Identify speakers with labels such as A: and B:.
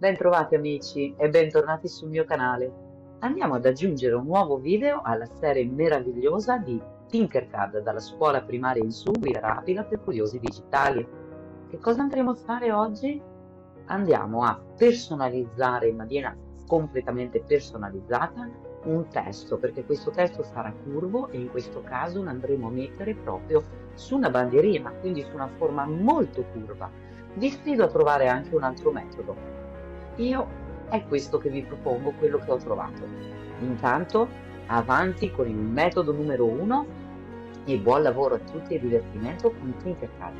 A: Bentrovati amici e bentornati sul mio canale. Andiamo ad aggiungere un nuovo video alla serie meravigliosa di Tinkercad dalla scuola primaria in su, guida rapida per curiosi digitali. Che cosa andremo a fare oggi? Andiamo a personalizzare in maniera completamente personalizzata un testo, perché questo testo sarà curvo e in questo caso lo andremo a mettere proprio su una bandierina, quindi su una forma molto curva. Vi sfido a trovare anche un altro metodo. Io è questo che vi propongo, quello che ho trovato. Intanto, avanti con il metodo numero 1 e buon lavoro a tutti e divertimento con Tinkercad.